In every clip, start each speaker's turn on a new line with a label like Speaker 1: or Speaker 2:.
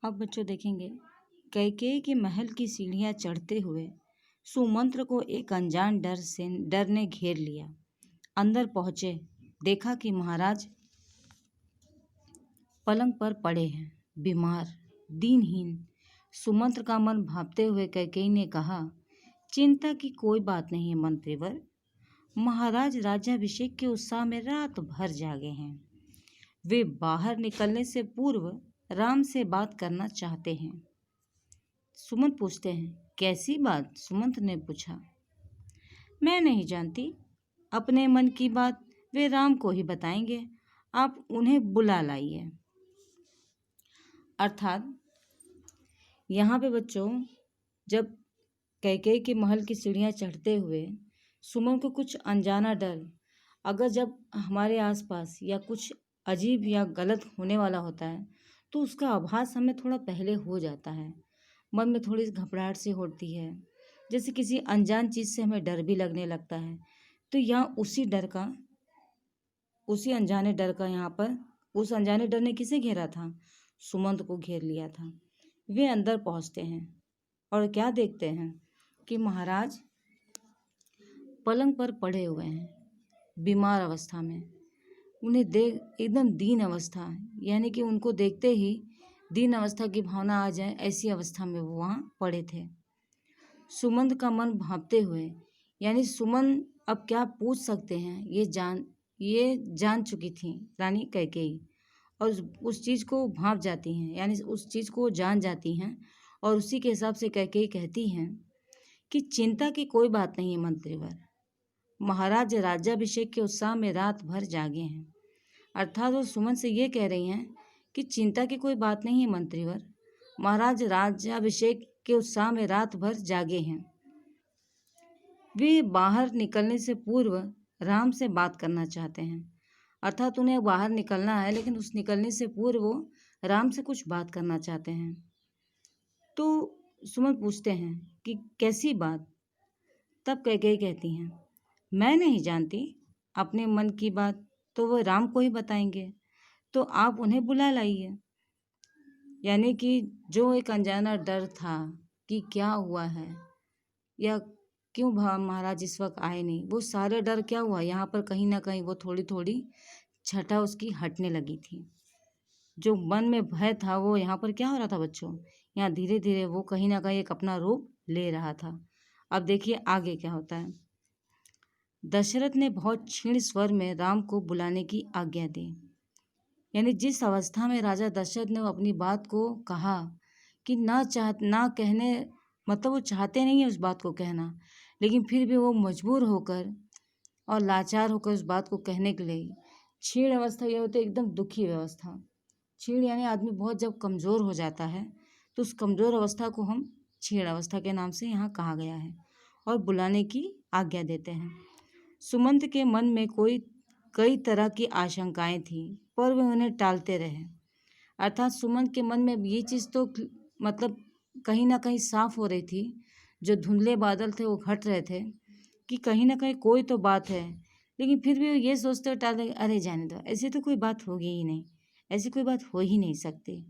Speaker 1: अब बच्चों देखेंगे, कैकेयी के महल की सीढ़ियां चढ़ते हुए सुमंत्र को एक अनजान डर ने घेर लिया। अंदर पहुंचे, देखा कि महाराज पलंग पर पड़े हैं, बीमार, दीनहीन। सुमंत्र का मन भांपते हुए कैकेयी ने कहा, चिंता की कोई बात नहीं है मंत्रीवर। महाराज राज्याभिषेक के उत्साह में रात भर जागे हैं। वे बाहर निकलने से पूर्व राम से बात करना चाहते हैं। सुमंत पूछते हैं, कैसी बात? सुमंत ने पूछा। मैं नहीं जानती, अपने मन की बात वे राम को ही बताएंगे। आप उन्हें बुला लाइए। अर्थात यहाँ पे बच्चों, जब कैकेयी के महल की सीढ़ियाँ चढ़ते हुए सुमन को कुछ अनजाना डर, अगर जब हमारे आसपास या कुछ अजीब या गलत होने वाला होता है तो उसका आभास हमें थोड़ा पहले हो जाता है। मन में थोड़ी घबराहट सी होती है, जैसे किसी अनजान चीज़ से हमें डर भी लगने लगता है। तो यहाँ उसी अनजाने डर का यहाँ पर उस अनजाने डर ने किसे घेरा था? सुमंत को घेर लिया था। वे अंदर पहुँचते हैं और क्या देखते हैं कि महाराज पलंग पर पड़े हुए हैं, बीमार अवस्था में। उन्हें देख एकदम दीन अवस्था, यानी कि उनको देखते ही दीन अवस्था की भावना आ जाए, ऐसी अवस्था में वो वहाँ पड़े थे। सुमंत का मन भांपते हुए, यानी सुमन अब क्या पूछ सकते हैं, ये जान चुकी थी रानी कैकेयी, और उस चीज़ को भांप जाती हैं, यानी उस चीज़ को जान जाती हैं। और उसी के हिसाब से कैकेयी कहती हैं कि चिंता की कोई बात नहीं है मंत्रीवर। महाराज राज्याभिषेक के उत्साह में रात भर जागे हैं। अर्थात वो सुमन से ये कह रही हैं कि चिंता की कोई बात नहीं है मंत्रीवर। महाराज राज्याभिषेक के उत्साह में रात भर जागे हैं। वे बाहर निकलने से पूर्व राम से बात करना चाहते हैं। अर्थात उन्हें बाहर निकलना है, लेकिन उस निकलने से पूर्व वो राम से कुछ बात करना चाहते हैं। तो सुमन पूछते हैं कि कैसी बात? तब कैकेयी कहती हैं, मैं नहीं जानती, अपने मन की बात तो वो राम को ही बताएंगे, तो आप उन्हें बुला लाइए। यानी कि जो एक अनजाना डर था कि क्या हुआ है या क्यों महाराज इस वक्त आए नहीं, वो सारे डर क्या हुआ, यहाँ पर कहीं ना कहीं वो थोड़ी थोड़ी छटा उसकी हटने लगी थी। जो मन में भय था वो यहाँ पर क्या हो रहा था बच्चों, यहाँ धीरे धीरे वो कहीं ना कहीं एक अपना रूप ले रहा था। अब देखिए आगे क्या होता है। दशरथ ने बहुत क्षीण स्वर में राम को बुलाने की आज्ञा दी। यानी जिस अवस्था में राजा दशरथ ने अपनी बात को कहा कि ना कहने, मतलब वो चाहते नहीं है उस बात को कहना, लेकिन फिर भी वो मजबूर होकर और लाचार होकर उस बात को कहने के लिए। क्षीण अवस्था ये होती है एकदम दुखी अवस्था। क्षीण यानी आदमी बहुत जब कमज़ोर हो जाता है तो उस कमज़ोर अवस्था को हम क्षीण अवस्था के नाम से यहाँ कहा गया है, और बुलाने की आज्ञा देते हैं। सुमंत के मन में कई तरह की आशंकाएं थीं, पर वे उन्हें टालते रहे। अर्थात सुमंत के मन में ये चीज़ तो मतलब कहीं ना कहीं साफ हो रही थी, जो धुंधले बादल थे वो घट रहे थे कि कहीं ना कहीं कोई तो बात है, लेकिन फिर भी ये सोचते हुए टालते, अरे जाने दो, ऐसी तो कोई बात होगी ही नहीं, ऐसी कोई बात हो ही नहीं सकती।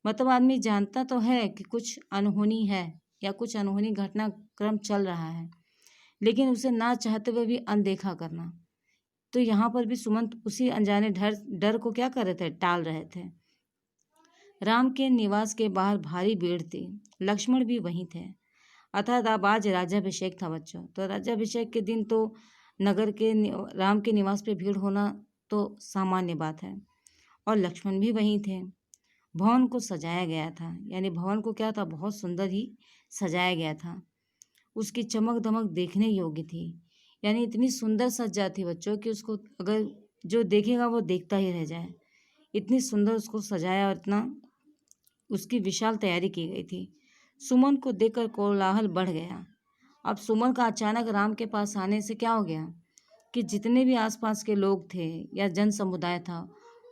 Speaker 1: मतलब आदमी जानता तो है कि कुछ अनहोनी है या कुछ अनहोनी घटनाक्रम चल रहा है, लेकिन उसे ना चाहते हुए भी अनदेखा करना। तो यहाँ पर भी सुमंत उसी अनजाने डर को क्या कर रहे थे, टाल रहे थे। राम के निवास के बाहर भारी भीड़ थी, लक्ष्मण भी वहीं थे। अर्थात अब आज राज्याभिषेक था बच्चों, तो राज्याभिषेक के दिन तो नगर के राम के निवास पे भीड़ होना तो सामान्य बात है, और लक्ष्मण भी वहीं थे। भवन को सजाया गया था, यानी भवन को क्या था, बहुत सुंदर ही सजाया गया था। उसकी चमक दमक देखने योग्य थी, यानी इतनी सुंदर सज्जा थी बच्चों कि उसको अगर जो देखेगा वो देखता ही रह जाए। इतनी सुंदर उसको सजाया और इतना उसकी विशाल तैयारी की गई थी। सुमन को देखकर कोलाहल बढ़ गया। अब सुमन का अचानक राम के पास आने से क्या हो गया कि जितने भी आसपास के लोग थे या जन समुदाय था,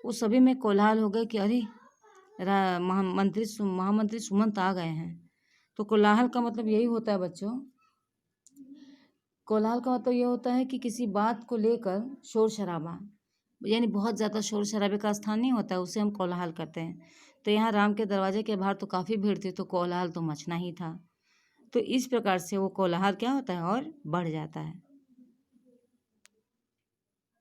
Speaker 1: वो सभी में कोलाहल हो गए कि अरे महामंत्री सुमंत आ गए हैं। तो कोलाहल का मतलब यही होता है बच्चों, कोलाहल का मतलब ये होता है कि किसी बात को लेकर शोर शराबा, यानी बहुत ज़्यादा शोर शराबे का स्थान नहीं होता है, उसे हम कोलाहल करते हैं। तो यहाँ राम के दरवाजे के बाहर तो काफ़ी भीड़ थी, तो कोलाहल तो मचना ही था। तो इस प्रकार से वो कोलाहल क्या होता है और बढ़ जाता है।